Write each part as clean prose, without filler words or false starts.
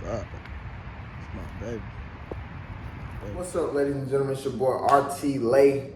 God. It's my baby. What's up, ladies and gentlemen? It's your boy RT Lay.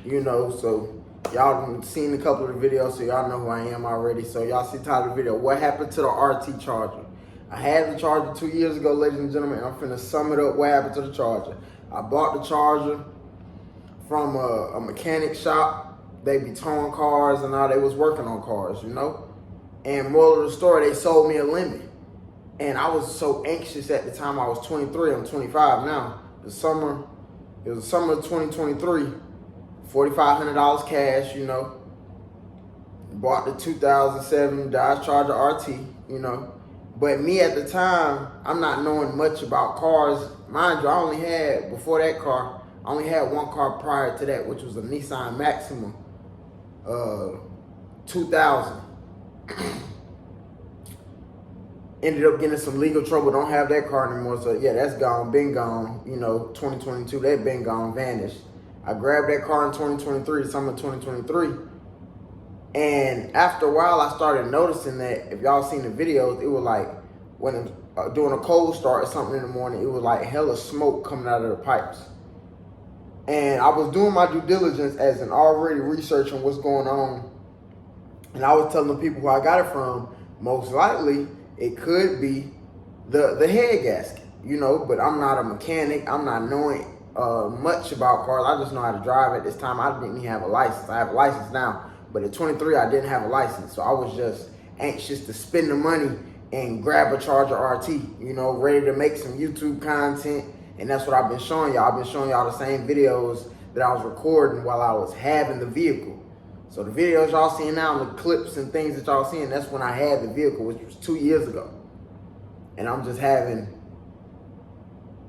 So y'all seen a couple of the videos, so y'all know who I am already. So y'all see the title of the video. What happened to the RT charger? I had the charger 2 years ago, ladies and gentlemen, and I'm finna sum it up. What happened to the charger? I bought the charger from a mechanic shop. They be towing cars and all. They was working on cars, And moral of the story, they sold me a lemon. And I was so anxious at the time. I was 23. I'm 25 now. It was the summer of 2023. $4,500 cash, Bought the 2007 Dodge Charger RT, But me at the time, I'm not knowing much about cars. Mind you, before that car, I only had one car prior to that, which was a Nissan Maxima 2000. Ended up getting some legal trouble. Don't have that car anymore. So yeah, that's gone, been gone. 2022, that been gone, vanished. I grabbed that car in 2023, summer 2023. And after a while, I started noticing that, if y'all seen the videos, it was like when doing a cold start or something in the morning, it was like hella smoke coming out of the pipes. And I was doing my due diligence as an already researching what's going on. And I was telling the people who I got it from, most likely, it could be the head gasket, but I'm not a mechanic. I'm not knowing much about cars. I just know how to drive. At this time, I didn't even have a license. I have a license now, but at 23, I didn't have a license. So I was just anxious to spend the money and grab a Charger RT, ready to make some YouTube content. And that's what I've been showing y'all. I've been showing y'all the same videos that I was recording while I was having the vehicle. So the videos y'all seeing now, the clips and things that y'all seeing, that's when I had the vehicle, which was 2 years ago. And I'm just having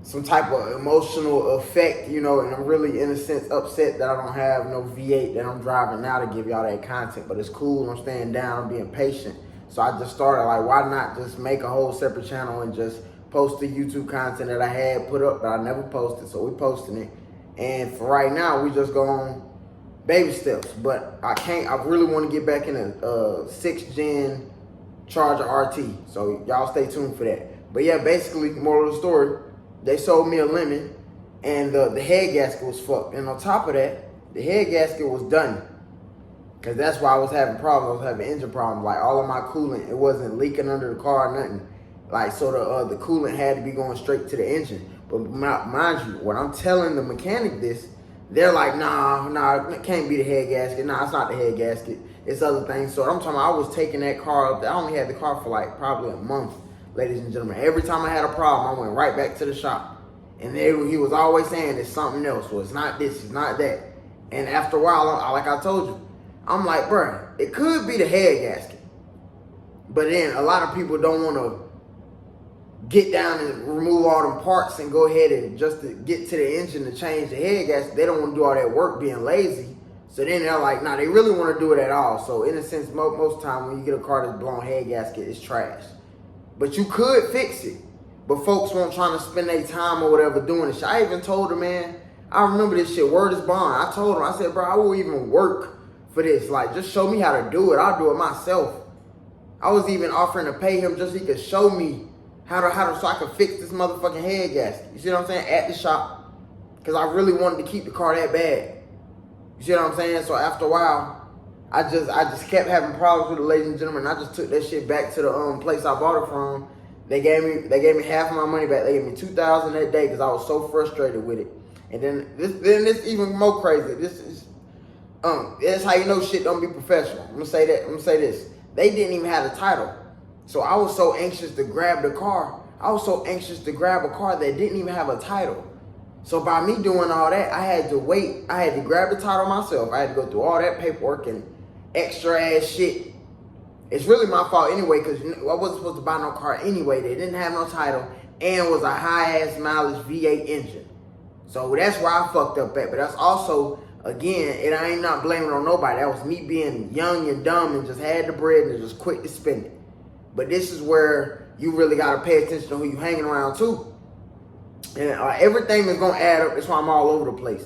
some type of emotional effect, and I'm really, in a sense, upset that I don't have no V8 that I'm driving now to give y'all that content. But it's cool, I'm staying down, I'm being patient. So I just started, why not just make a whole separate channel and just post the YouTube content that I had put up, but I never posted, so we posting it. And for right now, we just go on baby steps, but I really want to get back in a 6th gen Charger RT. So y'all stay tuned for that. But yeah, basically, moral of the story, they sold me a lemon and the head gasket was fucked. And on top of that, the head gasket was done. Cause that's why I was having problems. I was having engine problems. All of my coolant, it wasn't leaking under the car or nothing. So the coolant had to be going straight to the engine. But mind you, when I'm telling the mechanic this, they're like, nah, it can't be the head gasket. Nah, it's not the head gasket. It's other things. So I'm talking about, I was taking that car up. I only had the car for probably a month, ladies and gentlemen. Every time I had a problem, I went right back to the shop. And he was always saying it's something else. Well, it's not this, it's not that. And after a while, like I told you, I'm like, bruh, it could be the head gasket. But then a lot of people don't want to get down and remove all them parts and go ahead and just to get to the engine to change the head gasket. They don't want to do all that work being lazy. So then they're like, nah, they really want to do it at all. So in a sense, most time when you get a car that's blown head gasket, it's trash. But you could fix it. But folks won't trying to spend their time or whatever doing this shit. I even told the man, I remember this shit, word is bond. I told him, I said, bro, I will even work for this. Just show me how to do it. I'll do it myself. I was even offering to pay him just so he could show me how to so I could fix this motherfucking head gasket. You see what I'm saying? At the shop. Because I really wanted to keep the car that bad. You see what I'm saying? So after a while, I just kept having problems with it, ladies and gentlemen. I just took that shit back to the place I bought it from. They gave me half of my money back. They gave me $2,000 that day because I was so frustrated with it. And then this even more crazy. This is that's how you know shit don't be professional. I'm gonna say this. They didn't even have the title. So I was so anxious to grab the car. I was so anxious to grab a car that didn't even have a title. So by me doing all that, I had to wait. I had to grab the title myself. I had to go through all that paperwork and extra ass shit. It's really my fault anyway, because I wasn't supposed to buy no car anyway. They didn't have no title and was a high ass mileage V8 engine. So that's where I fucked up at. But that's also, again, and I ain't not blaming on nobody. That was me being young and dumb and just had the bread and just quick to spend it. But this is where you really got to pay attention to who you hanging around too. And everything is going to add up. That's why I'm all over the place.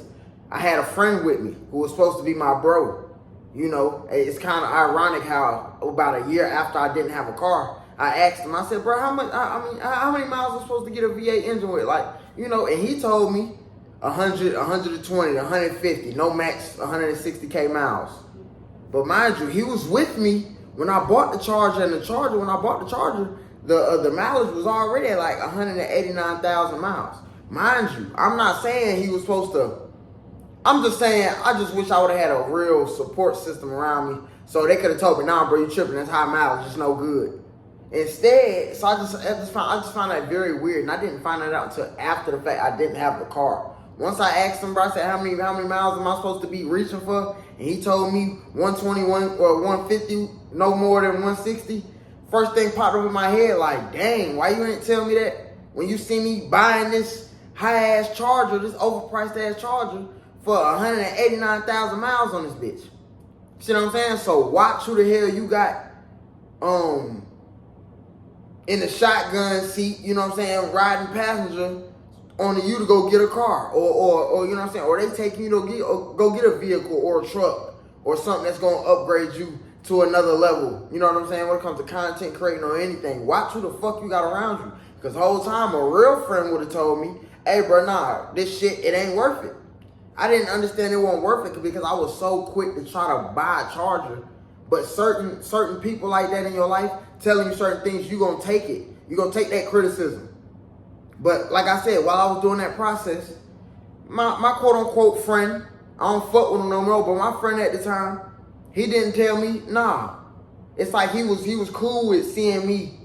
I had a friend with me who was supposed to be my bro. It's kind of ironic how about a year after I didn't have a car, I asked him, I said, bro, how much, I mean, how many miles am I supposed to get a V8 engine with? Like, you know, and he told me 100, 120, 150, no max 160K miles. But mind you, he was with me when I bought the Charger, and when I bought the Charger, the mileage was already at like 189,000 miles. Mind you, I'm not saying he was supposed to, I'm just saying, I just wish I would have had a real support system around me so they could have told me, nah, bro, you tripping, that's high mileage, it's no good. Instead, so I just found that very weird, and I didn't find that out until after the fact I didn't have the car. Once I asked him, bro, I said, how many miles am I supposed to be reaching for? And he told me 121 or 150, no more than 160. First thing popped up in my head, like, dang, why you ain't tell me that when you see me buying this high-ass Charger, this overpriced-ass Charger, for 189,000 miles on this bitch? See what I'm saying? So watch who the hell you got in the shotgun seat, you know what I'm saying, riding passenger on you to go get a car, or you know what I'm saying, or they taking you to go get a vehicle or a truck or something that's gonna upgrade you to another level. You know what I'm saying? When it comes to content creating or anything, watch who the fuck you got around you. Because the whole time a real friend would have told me, hey bro, nah, this shit, it ain't worth it. I didn't understand it wasn't worth it because I was so quick to try to buy a Charger. But certain people like that in your life telling you certain things, you gonna take it. You gonna take that criticism. But like I said, while I was doing that process, my quote unquote friend, I don't fuck with him no more, but my friend at the time, he didn't tell me, nah. It's like he was cool with seeing me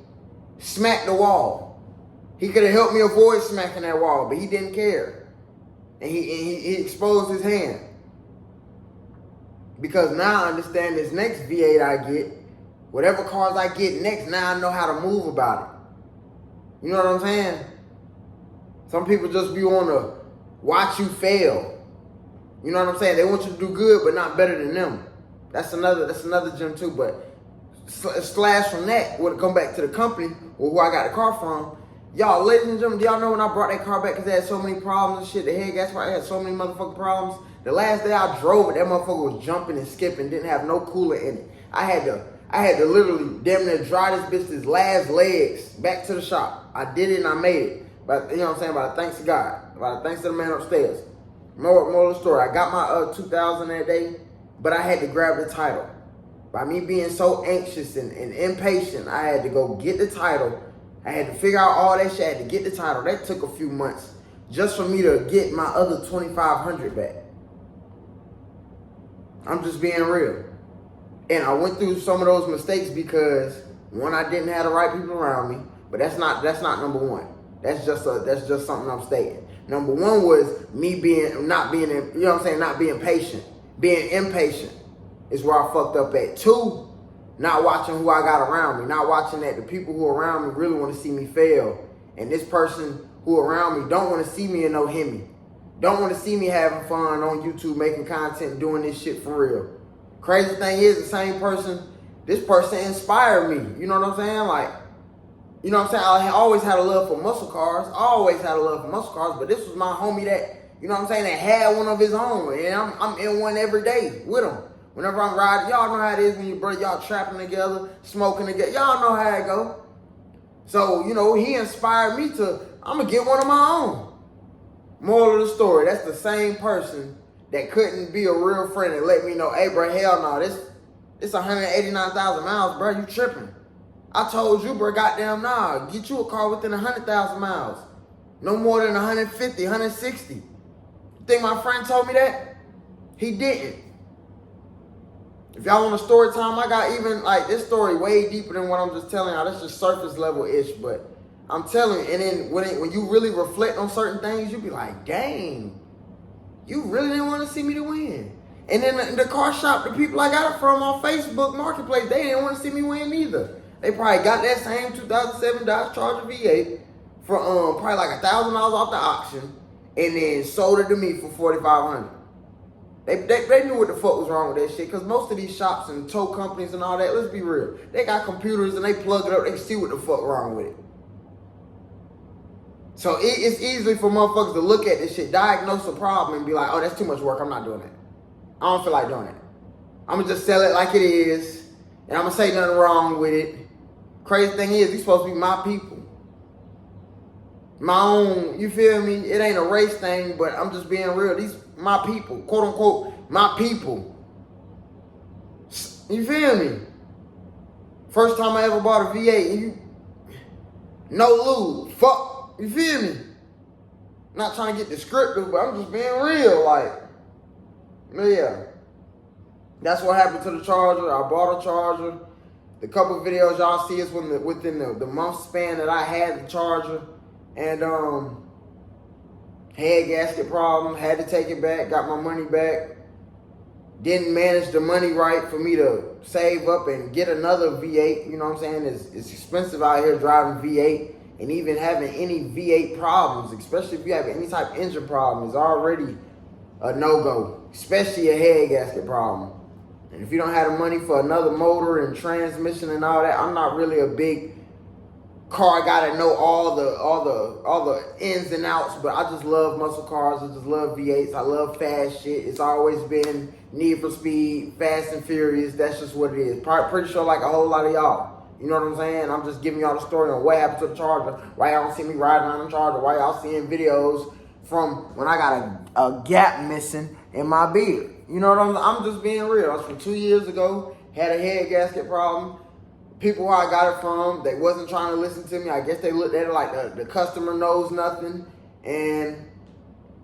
smack the wall. He could have helped me avoid smacking that wall, but he didn't care. And he exposed his hand. Because now I understand this next V8 I get, whatever cars I get next, now I know how to move about it. You know what I'm saying? Some people just be on to watch you fail. You know what I'm saying? They want you to do good, but not better than them. That's another gem too. But slash from that, when it come back to the company or who I got the car from, y'all, ladies and gentlemen, do y'all know when I brought that car back because it had so many problems and shit? The head gas pipe had so many motherfucking problems. The last day I drove it, that motherfucker was jumping and skipping, didn't have no cooler in it. I had to literally damn near drive this bitch's last legs back to the shop. I did it and I made it. But you know what I'm saying? By the thanks to God. By the thanks to the man upstairs. More of the story. I got my 2000 that day, but I had to grab the title. By me being so anxious and impatient, I had to go get the title. I had to figure out all that shit. I had to get the title. That took a few months just for me to get my other 2,500 back. I'm just being real. And I went through some of those mistakes because one, I didn't have the right people around me, but that's not number one. That's just something I'm stating. Number one was me not being patient. Being impatient is where I fucked up at. Two, not watching who I got around me, not watching that the people who are around me really want to see me fail. And this person who around me don't want to see me in no Hemi. Don't want to see me having fun on YouTube, making content, doing this shit for real. Crazy thing is, the same person, this person inspired me. You know what I'm saying? Like, you know what I'm saying? I always had a love for muscle cars. But this was my homie that, you know what I'm saying, that had one of his own. And I'm in one every day with him. Whenever I'm riding, y'all know how it is when y'all trapping together, smoking together. Y'all know how it go. So, you know, he inspired me I'm going to get one of my own. Moral of the story, that's the same person that couldn't be a real friend and let me know, hey, bro, hell no, this 189,000 miles, bro, you tripping. I told you, bro, goddamn nah, get you a car within 100,000 miles. No more than 150, 160. You think my friend told me that? He didn't. If y'all want a story time, I got even, like, this story way deeper than what I'm just telling y'all. That's just surface level-ish, but I'm telling you, and then when you really reflect on certain things, you be like, dang, you really didn't want to see me to win. And then the car shop, the people I got it from on Facebook Marketplace, they didn't want to see me win either. They probably got that same 2007 Dodge Charger V8 for probably like $1,000 off the auction, and then sold it to me for $4,500. They knew what the fuck was wrong with that shit, because most of these shops and tow companies and all that, let's be real, they got computers and they plug it up, they see what the fuck wrong with it. So it's easy for motherfuckers to look at this shit, diagnose a problem, and be like, oh, that's too much work, I'm not doing that. I don't feel like doing that. I'm going to just sell it like it is, and I'm going to say nothing wrong with it, Crazy thing is, these supposed to be my people. My own, you feel me? It ain't a race thing, but I'm just being real. These my people, quote unquote, my people. You feel me? First time I ever bought a V8, and you no lube, fuck. You feel me? Not trying to get descriptive, but I'm just being real. Like, yeah. That's what happened to the Charger. I bought a Charger. The couple of videos y'all see is within the month span that I had the Charger. And head gasket problem, had to take it back, got my money back. Didn't manage the money right for me to save up and get another V8. You know what I'm saying? It's expensive out here driving V8, and even having any V8 problems, especially if you have any type of engine problem, is already a no-go, especially a head gasket problem. And if you don't have the money for another motor and transmission and all that, I'm not really a big car guy to know all the ins and outs, but I just love muscle cars. I just love V8s. I love fast shit. It's always been Need for Speed, Fast and Furious. That's just what it is. Pretty sure like a whole lot of y'all. You know what I'm saying? I'm just giving y'all the story on what happened to the Charger. Why y'all don't see me riding on the Charger? Why y'all seeing videos from when I got a gap missing in my beard? You know what I'm just being real. That's from 2 years ago. Had a head gasket problem. People who I got it from, they wasn't trying to listen to me. I guess they looked at it like the customer knows nothing. And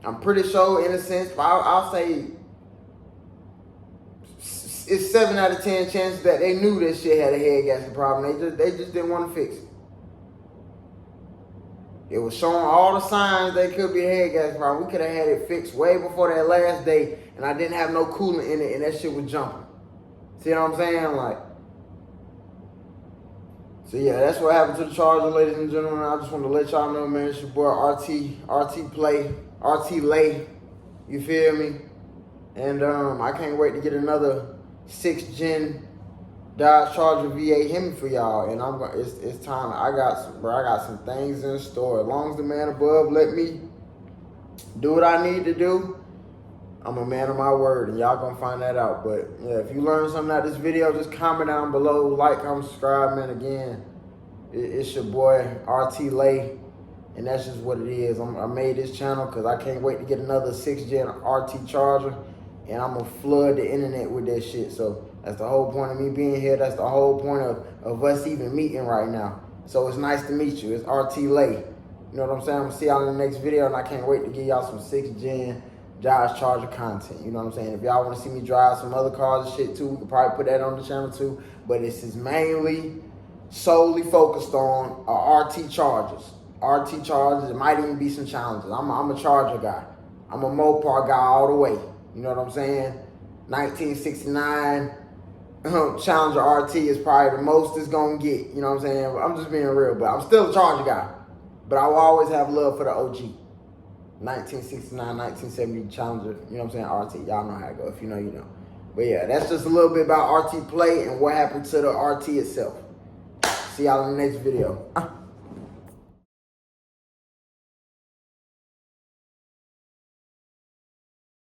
I'm pretty sure, in a sense, I'll say it's 7 out of 10 chances that they knew this shit had a head gasket problem. They just didn't want to fix it. It was showing all the signs they could be a head gasket problem. We could have had it fixed way before that last day, and I didn't have no coolant in it, and that shit was jumping. See what I'm saying? Like, so yeah, that's what happened to the Charger, ladies and gentlemen. I just want to let y'all know, man, it's your boy RT Lay. You feel me? And I can't wait to get another 6th gen Dodge Charger V8 Hemi for y'all. And it's time. I got some things in store. As long as the man above let me do what I need to do, I'm a man of my word, and y'all gonna find that out. But yeah, if you learned something out of this video, just comment down below, like, comment, subscribe, man. Again, it's your boy RT Lay, and that's just what it is. I made this channel because I can't wait to get another 6th gen RT Charger, and I'm gonna flood the internet with that shit. So that's the whole point of me being here. That's the whole point of us even meeting right now. So it's nice to meet you. It's RT Lay. You know what I'm saying? I'm gonna see y'all in the next video, and I can't wait to give y'all some 6th gen Dodge Charger content. You know what I'm saying? If y'all want to see me drive some other cars and shit too, we could probably put that on the channel too. But this is mainly solely focused on RT Chargers. RT Chargers. It might even be some challenges. I'm a Charger guy. I'm a Mopar guy all the way. You know what I'm saying? 1969 Challenger RT is probably the most it's gonna get. You know what I'm saying? I'm just being real, but I'm still a Charger guy. But I will always have love for the OG. 1969, 1970 Challenger, you know what I'm saying, RT. Y'all know how it go. If you know, you know. But yeah, that's just a little bit about RT Play and what happened to the RT itself. See y'all in the next video.